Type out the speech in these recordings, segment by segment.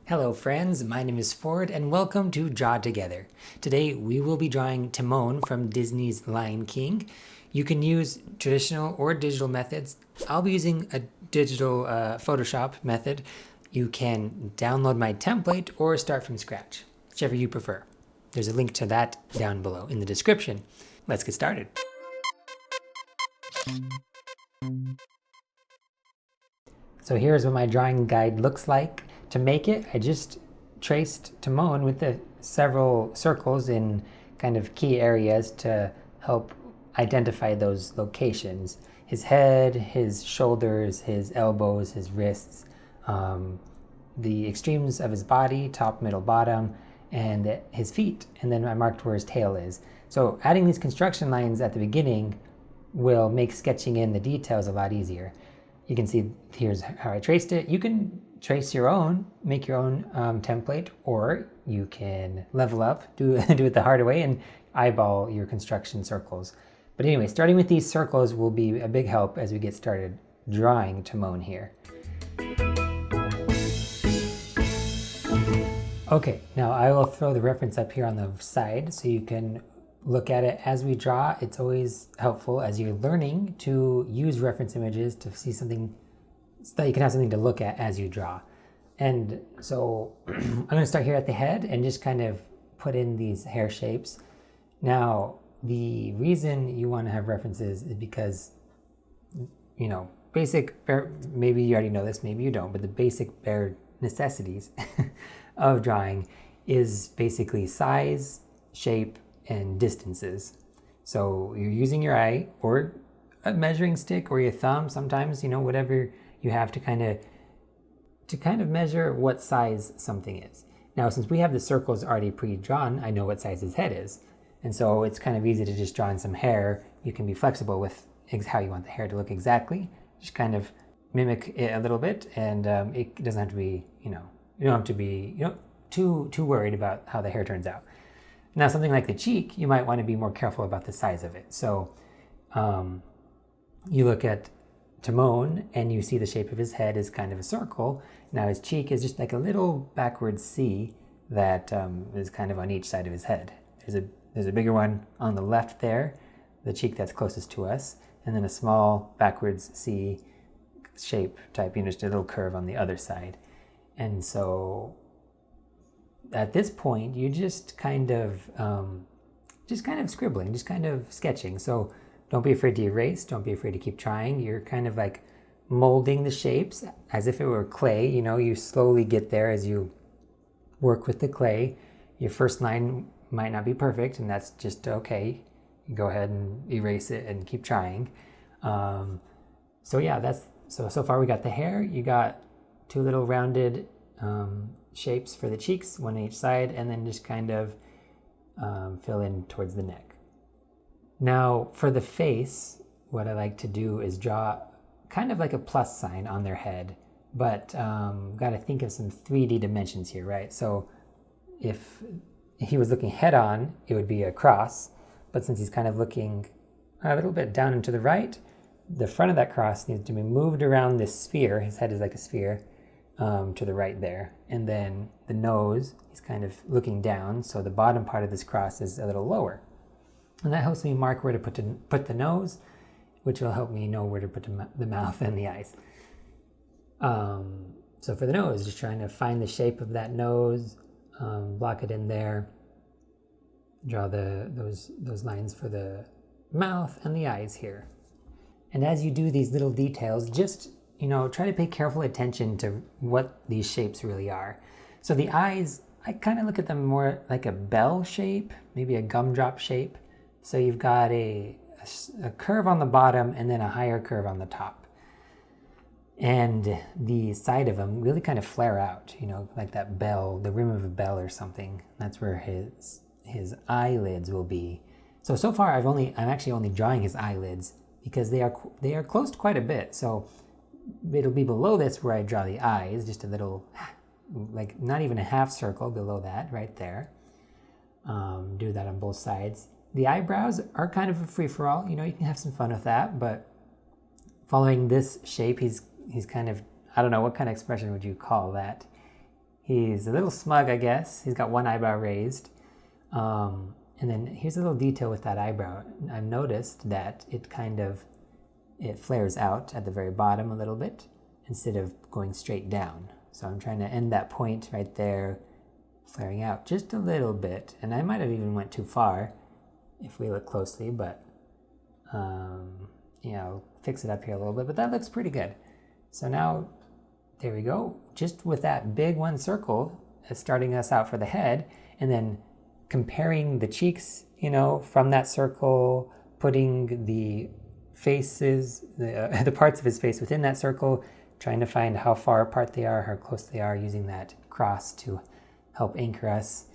Hello friends, my name is Ford and welcome to Draw Together. Today we will be drawing Timon from Disney's Lion King. You can use traditional or digital methods. I'll be using a digital Photoshop method. You can download my template or start from scratch, whichever you prefer. There's a link to that down below in the description. Let's get started. So here's what my drawing guide looks like. To make it, I just traced Timon with the several circles in kind of key areas to help identify those locations. His head, his shoulders, his elbows, his wrists, the extremes of his body, top, middle, bottom, and his feet. And then I marked where his tail is. So adding these construction lines at the beginning will make sketching in the details a lot easier. You can see here's how I traced it. You can trace your own, make your own template, or you can level up, do it the hard way and eyeball your construction circles. But anyway, starting with these circles will be a big help as we get started drawing Timon here. Okay, now I will throw the reference up here on the side so you can look at it as we draw. It's always helpful as you're learning to use reference images to see something so that you can have something to look at as you draw. And so I'm going to start here at the head and just kind of put in these hair shapes. Now, the reason you want to have references is because, you know, maybe you already know this, maybe you don't, but the basic bare necessities of drawing is basically size, shape, and distances. So you're using your eye or a measuring stick or your thumb sometimes, you know, whatever you have to kind of measure what size something is. Now, since we have the circles already pre-drawn, I know what size his head is. And so it's kind of easy to just draw in some hair. You can be flexible with how you want the hair to look exactly. Just kind of mimic it a little bit, and it doesn't have to be, you don't have to be, too worried about how the hair turns out. Now, something like the cheek, you might want to be more careful about the size of it. So you look at Timon and you see the shape of his head is kind of a circle. Now his cheek is just like a little backward C that is kind of on each side of his head. There's a bigger one on the left there, the cheek that's closest to us, and then a small backwards C shape type, just a little curve on the other side. And so at this point, you just kind of scribbling, just kind of sketching. So don't be afraid to erase. Don't be afraid to keep trying. You're kind of like molding the shapes as if it were clay. You slowly get there as you work with the clay. Your first line might not be perfect, and that's just okay. You go ahead and erase it and keep trying. So yeah, so far we got the hair. You got two little rounded shapes for the cheeks, one on each side, and then just kind of fill in towards the neck. Now for the face, what I like to do is draw kind of like a plus sign on their head, but got to think of some 3D dimensions here, right? So if he was looking head on, it would be a cross, but since he's kind of looking a little bit down and to the right, the front of that cross needs to be moved around this sphere. His head is like a sphere. To the right there, and then the nose is kind of looking down, so the bottom part of this cross is a little lower, and that helps me mark where to put the nose, which will help me know where to put the mouth and the eyes. So for the nose, just trying to find the shape of that nose, block it in there, draw those lines for the mouth and the eyes here. And as you do these little details, just try to pay careful attention to what these shapes really are. So the eyes, I kind of look at them more like a bell shape, maybe a gumdrop shape. So you've got a curve on the bottom and then a higher curve on the top. And the side of them really kind of flare out, like that bell, the rim of a bell or something. That's where his eyelids will be. So far I'm actually only drawing his eyelids because they are closed quite a bit. So it'll be below this where I draw the eyes, just a little, like not even a half circle below that, right there. Do that on both sides. The eyebrows are kind of a free-for-all. You can have some fun with that, but following this shape, he's kind of, I don't know, what kind of expression would you call that? He's a little smug, I guess. He's got one eyebrow raised. And then here's a little detail with that eyebrow. I've noticed that it flares out at the very bottom a little bit instead of going straight down. So I'm trying to end that point right there, flaring out just a little bit. And I might have even went too far if we look closely, but I'll fix it up here a little bit, but that looks pretty good. So now, there we go. Just with that big one circle starting us out for the head, and then comparing the cheeks, from that circle, putting the faces, the parts of his face within that circle, trying to find how far apart they are, how close they are, using that cross to help anchor us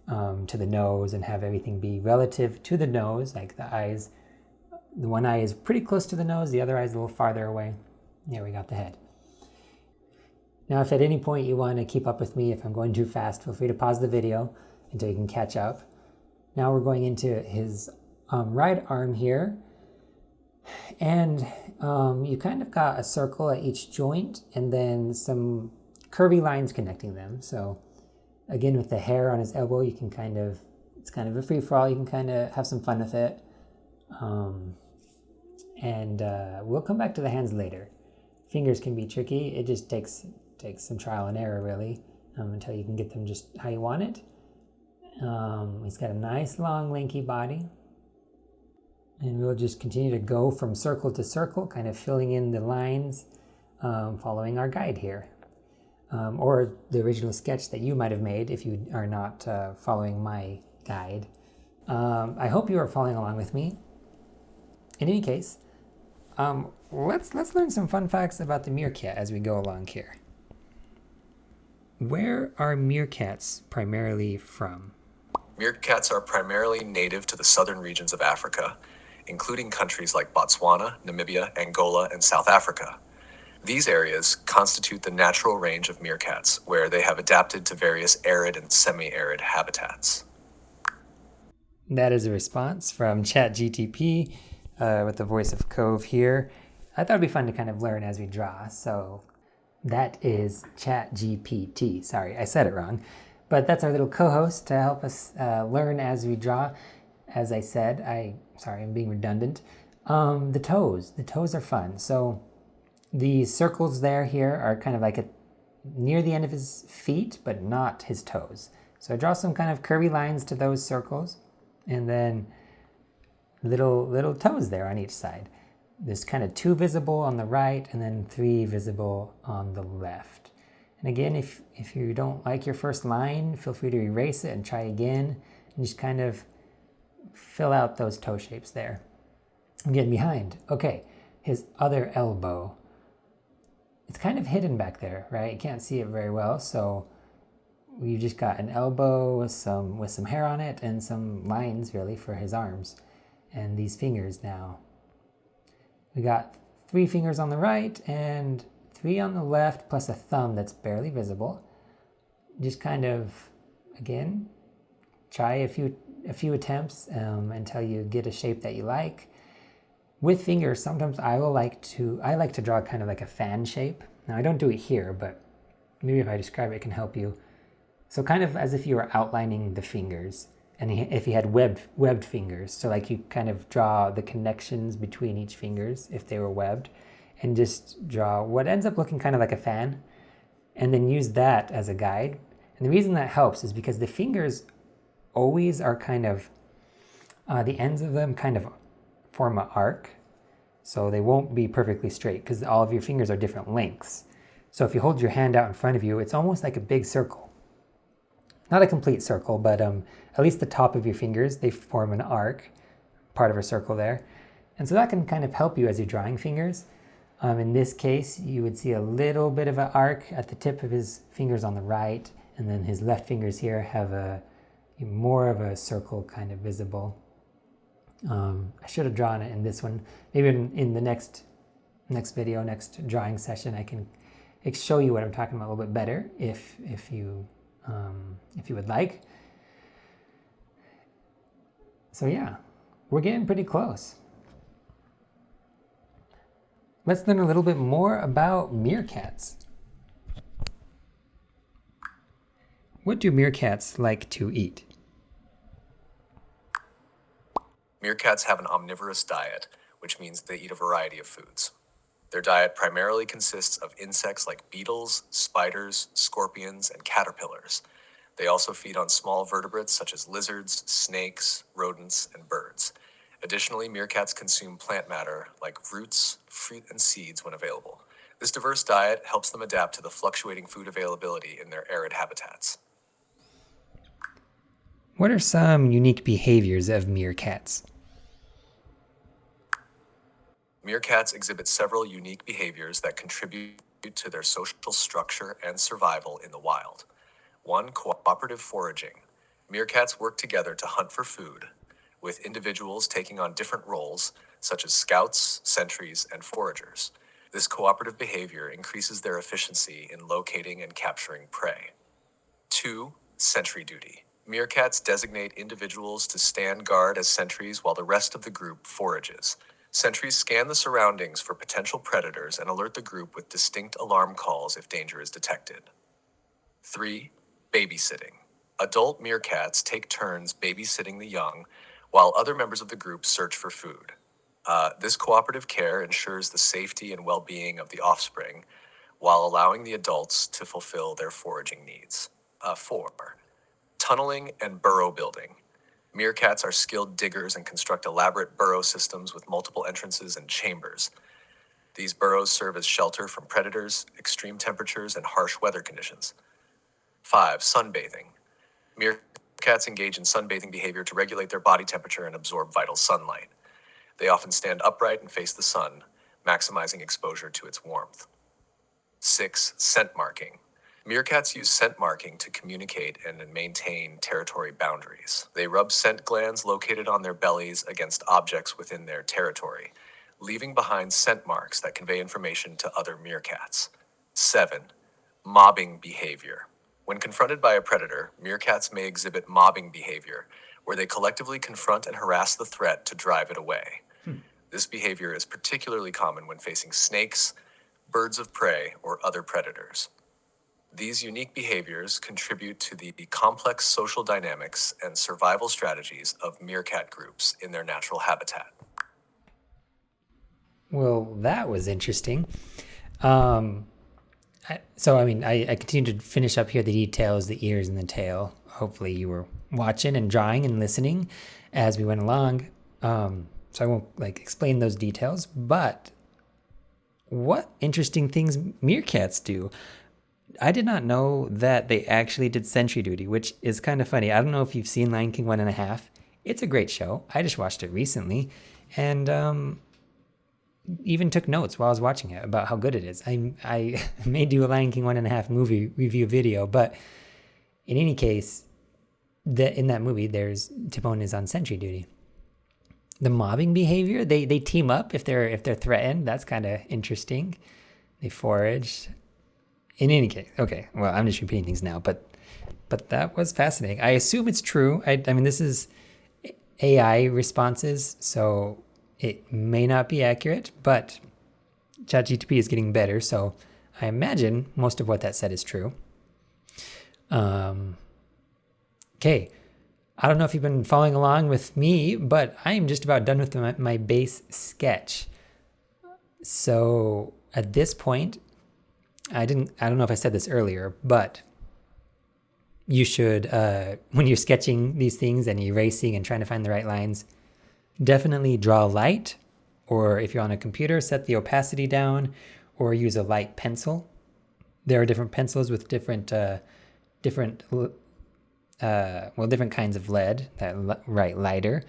to the nose and have everything be relative to the nose, like the eyes. The one eye is pretty close to the nose, the other eye is a little farther away. There we got the head. Now, if at any point you want to keep up with me, if I'm going too fast, feel free to pause the video until you can catch up. Now we're going into his right arm here. And you kind of got a circle at each joint and then some curvy lines connecting them. So again, with the hair on his elbow, you can it's kind of a free-for-all. You can kind of have some fun with it. We'll come back to the hands later. Fingers can be tricky. It just takes some trial and error, really, until you can get them just how you want it. He's got a nice, long, lanky body. And we'll just continue to go from circle to circle, kind of filling in the lines, following our guide here. Or the original sketch that you might have made if you are not following my guide. I hope you are following along with me. In any case, let's learn some fun facts about the meerkat as we go along here. Where are meerkats primarily from? Meerkats are primarily native to the southern regions of Africa, including countries like Botswana, Namibia, Angola, and South Africa. These areas constitute the natural range of meerkats, where they have adapted to various arid and semi-arid habitats. That is a response from ChatGTP with the voice of Cove here. I thought it'd be fun to kind of learn as we draw, so that is ChatGPT. Sorry, I said it wrong. But that's our little co-host to help us learn as we draw. As I said, I'm being redundant. The toes are fun. So the circles here are kind of like near the end of his feet, but not his toes. So I draw some kind of curvy lines to those circles, and then little toes there on each side. There's kind of 2 visible on the right, and then 3 visible on the left. And again, if you don't like your first line, feel free to erase it and try again, and just kind of fill out those toe shapes there. I'm getting behind. Okay, his other elbow. It's kind of hidden back there, right? You can't see it very well, so we just got an elbow with some hair on it and some lines really for his arms. And these fingers now. We got 3 fingers on the right and 3 on the left, plus a thumb that's barely visible. Just kind of, again, try a few attempts until you get a shape that you like. With fingers, sometimes I like to draw kind of like a fan shape. Now I don't do it here, but maybe if I describe it, it can help you. So kind of as if you were outlining the fingers, and if you had webbed fingers, so like you kind of draw the connections between each fingers if they were webbed, and just draw what ends up looking kind of like a fan, and then use that as a guide. And the reason that helps is because the fingers always are kind of, the ends of them kind of form an arc, so they won't be perfectly straight because all of your fingers are different lengths. So if you hold your hand out in front of you, it's almost like a big circle. Not a complete circle, but at least the top of your fingers, they form an arc, part of a circle there. And so that can kind of help you as you're drawing fingers. In this case, you would see a little bit of an arc at the tip of his fingers on the right, and then his left fingers here have more of a circle kind of visible. I should have drawn it in this one. Maybe in the next video, next drawing session, I can show you what I'm talking about a little bit better if you would like. So yeah, we're getting pretty close. Let's learn a little bit more about meerkats. What do meerkats like to eat? Meerkats have an omnivorous diet, which means they eat a variety of foods. Their diet primarily consists of insects like beetles, spiders, scorpions, and caterpillars. They also feed on small vertebrates such as lizards, snakes, rodents, and birds. Additionally, meerkats consume plant matter like roots, fruit, and seeds when available. This diverse diet helps them adapt to the fluctuating food availability in their arid habitats. What are some unique behaviors of meerkats? Meerkats exhibit several unique behaviors that contribute to their social structure and survival in the wild. 1. Cooperative foraging. Meerkats work together to hunt for food, with individuals taking on different roles, such as scouts, sentries, and foragers. This cooperative behavior increases their efficiency in locating and capturing prey. 2. Sentry duty. Meerkats designate individuals to stand guard as sentries while the rest of the group forages. Sentries scan the surroundings for potential predators and alert the group with distinct alarm calls if danger is detected. 3. Babysitting. Adult meerkats take turns babysitting the young, while other members of the group search for food. This cooperative care ensures the safety and well-being of the offspring, while allowing the adults to fulfill their foraging needs. 4. Tunneling and burrow building. Meerkats are skilled diggers and construct elaborate burrow systems with multiple entrances and chambers. These burrows serve as shelter from predators, extreme temperatures, and harsh weather conditions. 5. Sunbathing. Meerkats engage in sunbathing behavior to regulate their body temperature and absorb vital sunlight. They often stand upright and face the sun, maximizing exposure to its warmth. 6. Scent marking. Meerkats use scent marking to communicate and maintain territory boundaries. They rub scent glands located on their bellies against objects within their territory, leaving behind scent marks that convey information to other meerkats. 7. Mobbing behavior. When confronted by a predator, meerkats may exhibit mobbing behavior, where they collectively confront and harass the threat to drive it away. This behavior is particularly common when facing snakes, birds of prey, or other predators. These unique behaviors contribute to the complex social dynamics and survival strategies of meerkat groups in their natural habitat. Well, that was interesting. I continue to finish up here the details, the ears and the tail. Hopefully you were watching and drawing and listening as we went along. So I won't explain those details, but what interesting things meerkats do. I did not know that they actually did sentry duty, which is kind of funny. I don't know if you've seen Lion King 1.5. It's a great show. I just watched it recently and even took notes while I was watching it about how good it is. I may do a Lion King 1.5 movie review video, but in any case, in that movie, Timon is on sentry duty. The mobbing behavior, they team up if they're threatened. That's kind of interesting. They forage. In any case, okay, well, I'm just repeating things now, but that was fascinating. I assume it's true. I mean, this is AI responses, so it may not be accurate, but ChatGPT is getting better, so I imagine most of what that said is true. Okay, I don't know if you've been following along with me, but I am just about done with my base sketch. So at this point, I don't know if I said this earlier, but you should, when you're sketching these things and erasing and trying to find the right lines, definitely draw light, or if you're on a computer, set the opacity down, or use a light pencil. There are different pencils with different kinds of lead that write lighter.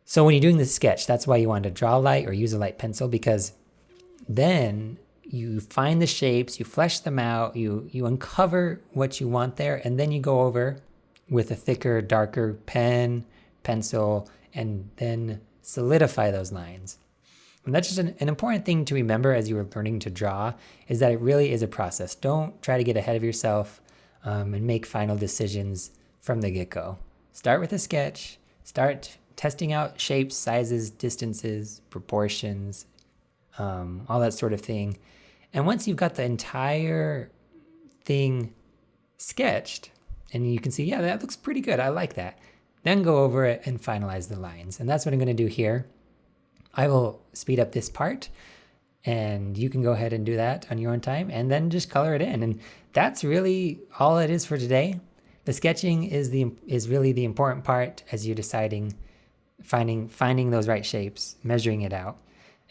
So when you're doing the sketch, that's why you want to draw light or use a light pencil, because then you find the shapes, you flesh them out, you uncover what you want there, and then you go over with a thicker, darker pencil, and then solidify those lines. And that's just an important thing to remember as you are learning to draw, is that it really is a process. Don't try to get ahead of yourself and make final decisions from the get-go. Start with a sketch, start testing out shapes, sizes, distances, proportions, all that sort of thing. And once you've got the entire thing sketched And you can see, yeah, that looks pretty good. I like that. Then go over it and finalize the lines. And that's what I'm going to do here. I will speed up this part, and you can go ahead and do that on your own time and then just color it in. And that's really all it is for today. The sketching is really the important part as you're deciding, finding those right shapes, measuring it out.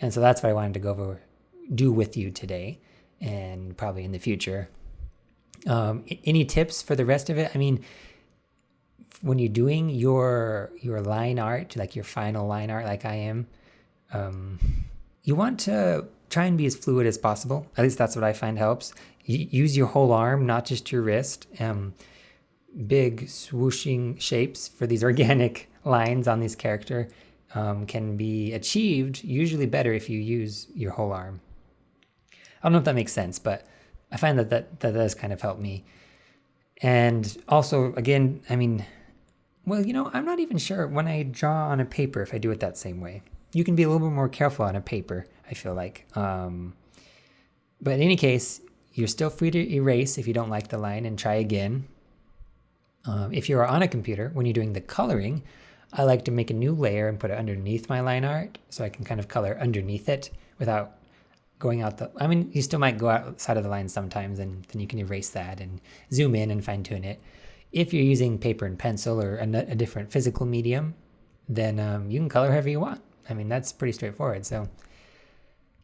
And so that's what I wanted to do with you today and probably in the future. Any tips for the rest of it? I mean, when you're doing your line art, like your final line art, like I am, you want to try and be as fluid as possible. At least that's what I find helps. Use your whole arm, not just your wrist. Big swooshing shapes for these organic lines on this character can be achieved usually better if you use your whole arm. I don't know if that makes sense, but I find that does kind of help me. And also, again, I mean, well, I'm not even sure when I draw on a paper if I do it that same way. You can be a little bit more careful on a paper, I feel like. But in any case, you're still free to erase if you don't like the line and try again. If you're on a computer, when you're doing the coloring, I like to make a new layer and put it underneath my line art so I can kind of color underneath it without going out you still might go outside of the line sometimes, and then you can erase that and zoom in and fine tune it. If you're using paper and pencil or a different physical medium, then you can color however you want. I mean, that's pretty straightforward. So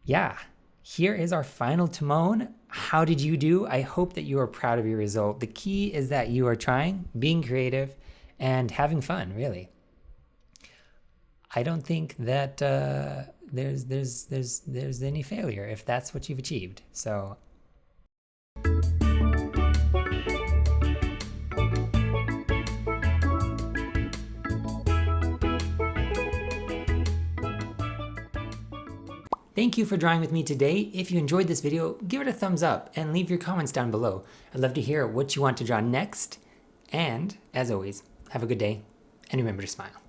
yeah, here is our final Timon. How did you do? I hope that you are proud of your result. The key is that you are trying, being creative, and having fun, really. I don't think that there's any failure if that's what you've achieved. So thank you for drawing with me today. If you enjoyed this video, give it a thumbs up and leave your comments down below. I'd love to hear what you want to draw next. And as always, have a good day and remember to smile.